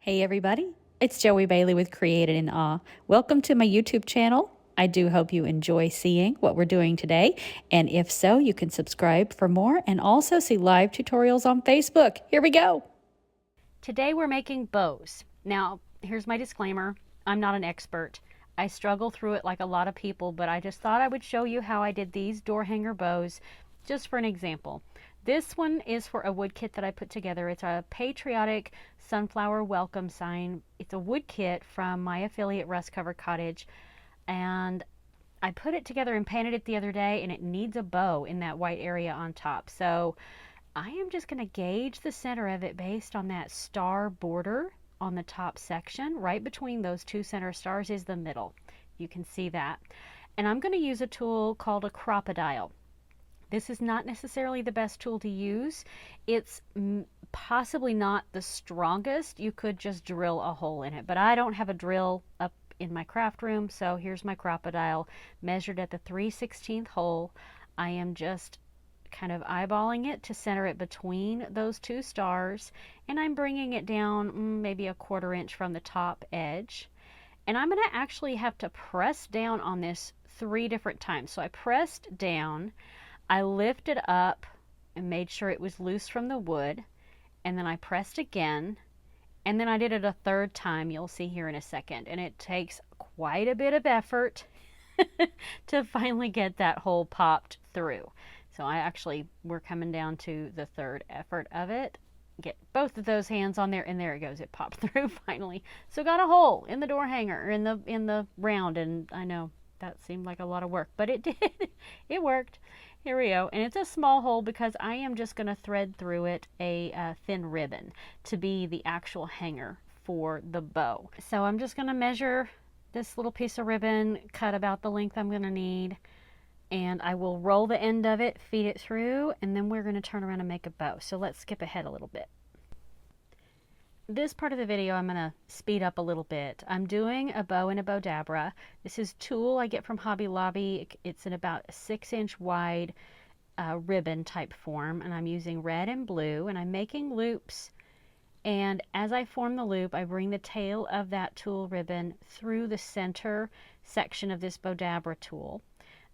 Hey everybody, it's Joey Bailey with Created in Awe. Welcome to my YouTube channel. I do hope you enjoy seeing what we're doing today, and if so, you can subscribe for more and also see live tutorials on Facebook. Here we go. Today we're making bows. Now, here's my disclaimer. I'm not an expert. I struggle through it like a lot of people, but I just thought I would show you how I did these door hanger bows just for an example. This one is for a wood kit that I put together. It's a Patriotic sunflower welcome sign. It's a wood kit from my affiliate Rust Covered Cottage, and I put it together and painted it the other day, and it needs a bow in that white area on top. So I am just going to gauge the center of it based on that star border on the top section. Right between those two center stars is the middle. You can see that. And I'm going to use a tool called a crocodile. This is not necessarily the best tool to use. It's possibly not the strongest. You could just drill a hole in it, but I don't have a drill up in my craft room, so here's my crocodile measured at the 3/16 hole. I am just kind of eyeballing it to center it between those two stars, and I'm bringing it down maybe a 1/4 inch from the top edge. And I'm going to actually have to press down on this 3 different times. So I pressed down, I lifted up and made sure it was loose from the wood, and then I pressed again, and then I did it a 3rd time. You'll see here in a second, and it takes quite a bit of effort to finally get that hole popped through. So we're coming down to the 3rd effort of it. Get both of those hands on there, and there it goes. It popped through finally. So got a hole in the door hanger, in the round, and I know that seemed like a lot of work, but it did. It worked. Here we go. And it's a small hole because I am just going to thread through it a thin ribbon to be the actual hanger for the bow. So I'm just going to measure this little piece of ribbon, cut about the length I'm going to need, and I will roll the end of it, feed it through, and then we're going to turn around and make a bow. So let's skip ahead a little bit. This part of the video I'm going to speed up a little bit. I'm doing a bow in a Bowdabra. This is tulle I get from Hobby Lobby. It's in about a 6-inch wide ribbon type form, and I'm using red and blue, and I'm making loops. And as I form the loop, I bring the tail of that tulle ribbon through the center section of this Bowdabra tulle.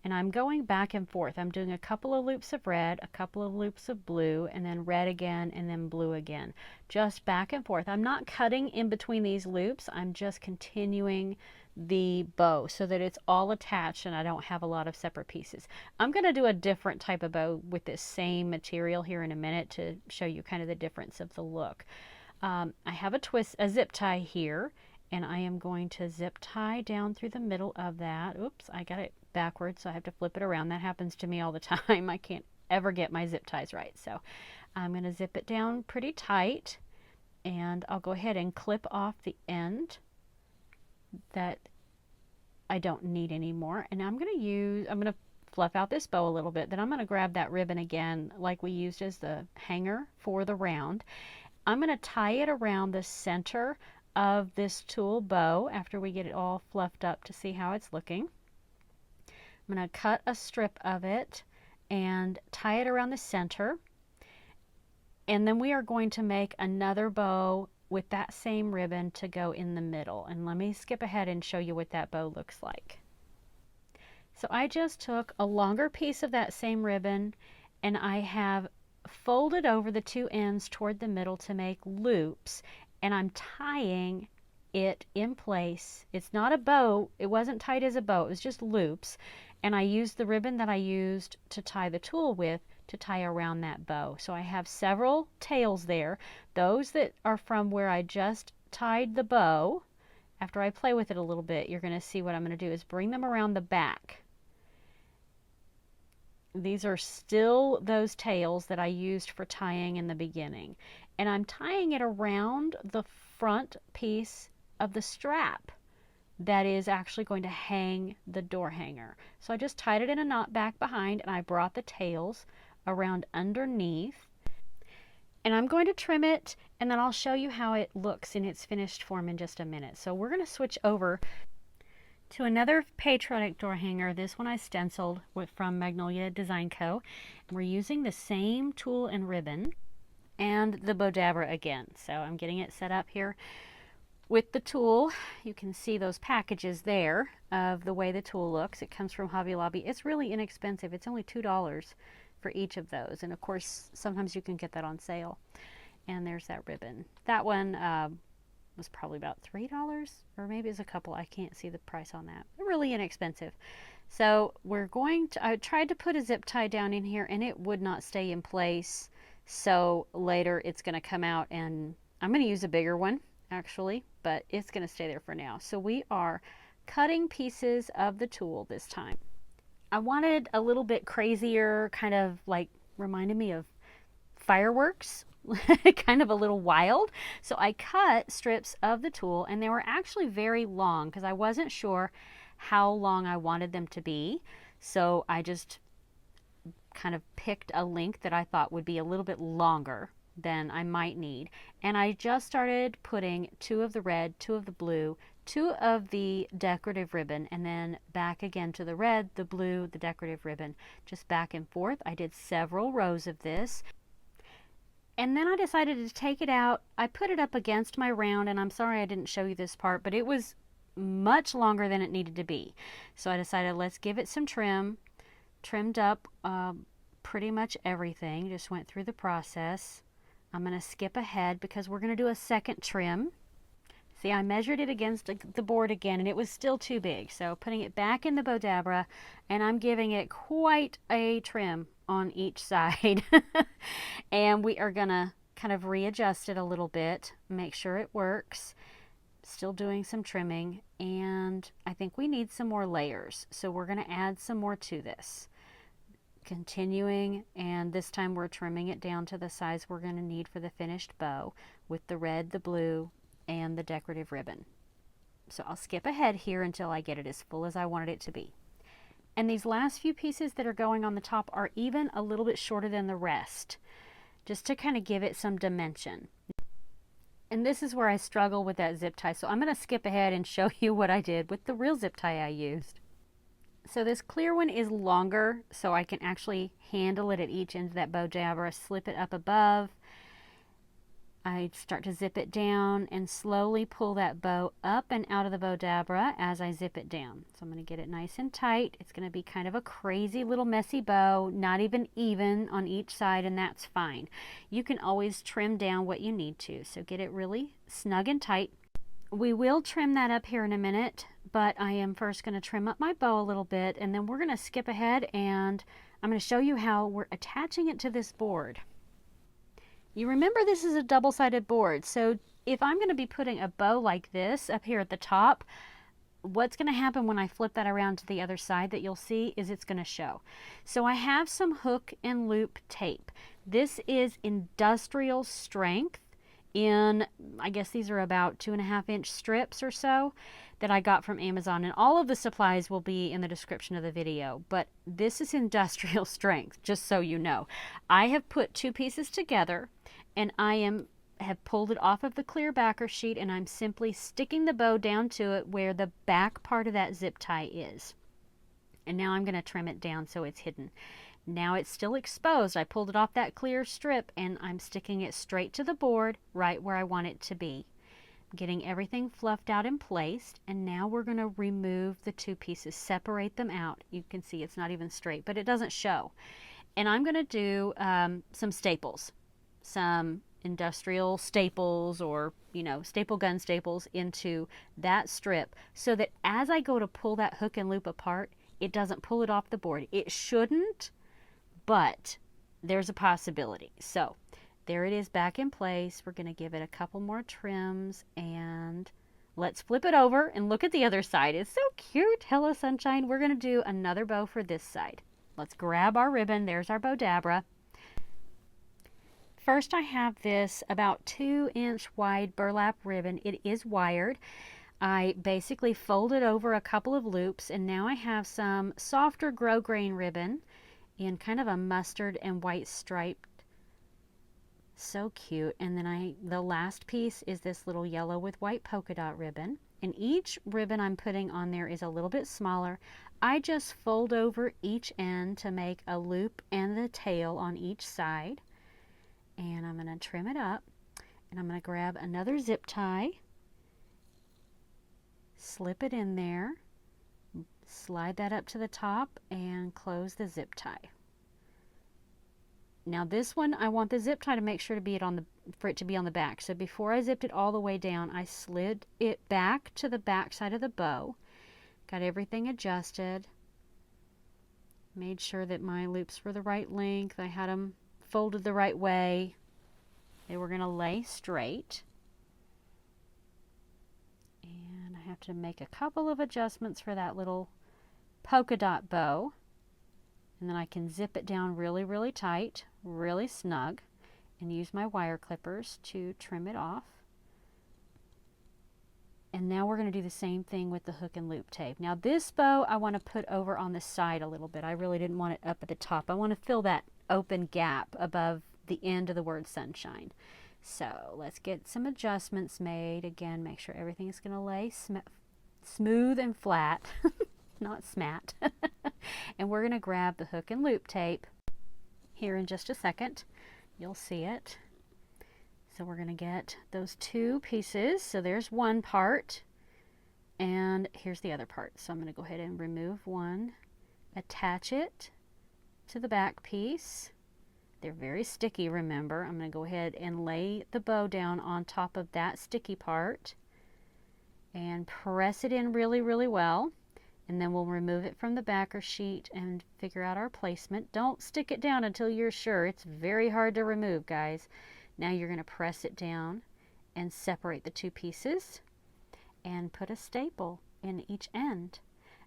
And I'm going back and forth. I'm doing a couple of loops of red, a couple of loops of blue, and then red again, and then blue again. Just back and forth. I'm not cutting in between these loops. I'm just continuing the bow so that it's all attached and I don't have a lot of separate pieces. I'm going to do a different type of bow with this same material here in a minute to show you kind of the difference of the look. I have a zip tie here, and I am going to zip tie down through the middle of that. Oops, I got it backwards, so I have to flip it around. That happens to me all the time. I can't ever get my zip ties right. So I'm going to zip it down pretty tight, and I'll go ahead and clip off the end that I don't need anymore. And I'm going to fluff out this bow a little bit. Then I'm going to grab that ribbon again like we used as the hanger for the round. I'm going to tie it around the center of this tulle bow after we get it all fluffed up to see how it's looking. I'm going to cut a strip of it and tie it around the center. And then we are going to make another bow with that same ribbon to go in the middle. And let me skip ahead and show you what that bow looks like. So I just took a longer piece of that same ribbon, and I have folded over the 2 ends toward the middle to make loops, and I'm tying it in place. It's not a bow. It wasn't tied as a bow. It was just loops. And I used the ribbon that I used to tie the tulle with to tie around that bow. So I have several tails there. Those that are from where I just tied the bow, after I play with it a little bit, you're going to see what I'm going to do is bring them around the back. These are still those tails that I used for tying in the beginning. And I'm tying it around the front piece of the strap that is actually going to hang the door hanger. So I just tied it in a knot back behind, and I brought the tails around underneath. And I'm going to trim it, and then I'll show you how it looks in its finished form in just a minute. So we're going to switch over to another Patriotic door hanger. This one I stenciled from Magnolia Design Co. We're using the same tulle and ribbon and the Bowdabra again. So I'm getting it set up here. with the tool, you can see those packages there of the way the tool looks. It comes from Hobby Lobby. It's really inexpensive. It's only $2 for each of those. And of course, sometimes you can get that on sale. And there's that ribbon. That one was probably about $3, or maybe it's a couple. I can't see the price on that. They're really inexpensive. So we're going to, I tried to put a zip tie down in here and it would not stay in place. So later it's going to come out, and I'm going to use a bigger one actually, but it's going to stay there for now. So we are cutting pieces of the tool this time. I wanted a little bit crazier, kind of like reminded me of fireworks, kind of a little wild. So I cut strips of the tool, and they were actually very long because I wasn't sure how long I wanted them to be. So I just kind of picked a length that I thought would be a little bit longer than I might need. And I just started putting 2 of the red, 2 of the blue, 2 of the decorative ribbon, and then back again to the red, the blue, the decorative ribbon, just back and forth. I did several rows of this. And then I decided to take it out. I put it up against my round, and I'm sorry I didn't show you this part, but it was much longer than it needed to be. So I decided let's give it some trim. Trimmed up pretty much everything. Just went through the process. I'm going to skip ahead because we're going to do a second trim. See, I measured it against the board again, and it was still too big. So putting it back in the Bodabra, and I'm giving it quite a trim on each side. And we are going to kind of readjust it a little bit, make sure it works. Still doing some trimming, and I think we need some more layers. So we're going to add some more to this. Continuing, and this time we're trimming it down to the size we're going to need for the finished bow with the red, the blue, and the decorative ribbon. So I'll skip ahead here until I get it as full as I wanted it to be. And these last few pieces that are going on the top are even a little bit shorter than the rest, just to kind of give it some dimension. And this is where I struggle with that zip tie. So I'm going to skip ahead and show you what I did with the real zip tie I used. So this clear one is longer, so I can actually handle it at each end of that Bodabra, slip it up above. I start to zip it down and slowly pull that bow up and out of the Bodabra as I zip it down. So I'm going to get it nice and tight. It's going to be kind of a crazy little messy bow, not even on each side, and that's fine. You can always trim down what you need to, so get it really snug and tight. We will trim that up here in a minute, but I am first going to trim up my bow a little bit, and then we're going to skip ahead and I'm going to show you how we're attaching it to this board. You remember this is a double-sided board, so if I'm going to be putting a bow like this up here at the top, what's going to happen when I flip that around to the other side that you'll see is it's going to show. So I have some hook and loop tape. This is industrial strength. I guess these are about 2.5-inch strips or so that I got from Amazon, and all of the supplies will be in the description of the video, but this is industrial strength, just so you know. I have put 2 pieces together, and have pulled it off of the clear backer sheet, and I'm simply sticking the bow down to it where the back part of that zip tie is. And now I'm going to trim it down so it's hidden. Now it's still exposed. I pulled it off that clear strip, and I'm sticking it straight to the board right where I want it to be. Getting everything fluffed out and placed, and now we're going to remove the 2 pieces, separate them out. You can see it's not even straight, but it doesn't show. And I'm going to do some staples, some industrial staples, or staple gun staples into that strip, so that as I go to pull that hook and loop apart, it doesn't pull it off the board. It shouldn't, but there's a possibility. So there it is back in place. We're going to give it a couple more trims, and let's flip it over and look at the other side. It's so cute. Hello, sunshine. We're going to do another bow for this side. Let's grab our ribbon. There's our Bodabra. First, I have this about 2-inch wide burlap ribbon. It is wired. I basically folded over a couple of loops, and now I have some softer grosgrain ribbon in kind of a mustard and white striped. So cute. And then the last piece is this little yellow with white polka dot ribbon. And each ribbon I'm putting on there is a little bit smaller. I just fold over each end to make a loop and the tail on each side. And I'm going to trim it up. And I'm going to grab another zip tie. slip it in there, slide that up to the top, and close the zip tie. Now this one, I want the zip tie to make sure to be for it to be on the back. So before I zipped it all the way down, I slid it back to the back side of the bow, got everything adjusted, made sure that my loops were the right length, I had them folded the right way, they were going to lay straight. And I have to make a couple of adjustments for that little polka dot bow. And then I can zip it down really, really tight, really snug, and use my wire clippers to trim it off. And now we're going to do the same thing with the hook and loop tape. Now this bow I want to put over on the side a little bit. I really didn't want it up at the top. I want to fill that open gap above the end of the word sunshine. So let's get some adjustments made. Again, make sure everything is going to lay smooth and flat, not smat. And we're going to grab the hook and loop tape here in just a second. You'll see it. So we're going to get those two pieces. So there's one part, and here's the other part. So I'm going to go ahead and remove one, attach it to the back piece. They're very sticky, remember. I'm going to go ahead and lay the bow down on top of that sticky part and press it in really, really well. And then we'll remove it from the backer sheet and figure out our placement. Don't stick it down until you're sure. It's very hard to remove, guys. Now you're going to press it down and separate the two pieces and put a staple in each end.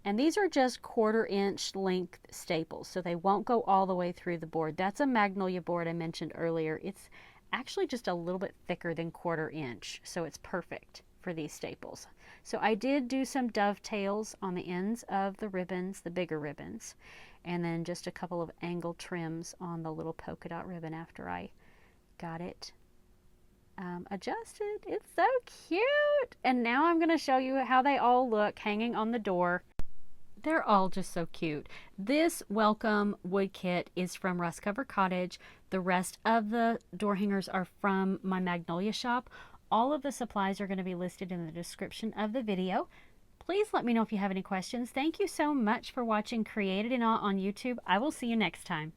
And these are just 1/4 inch length staples, so they won't go all the way through the board. That's a magnolia board I mentioned earlier. It's actually just a little bit thicker than 1/4 inch, so it's perfect for these staples. So I did do some dovetails on the ends of the ribbons, the bigger ribbons, and then just a couple of angle trims on the little polka dot ribbon after I got it adjusted. It's so cute. And now I'm going to show you how they all look hanging on the door. They're all just so cute. This welcome wood kit is from Rust Cover Cottage. The rest of the door hangers are from my Magnolia shop. All of the supplies are going to be listed in the description of the video. Please let me know if you have any questions. Thank you so much for watching Created in Awe on YouTube. I will see you next time.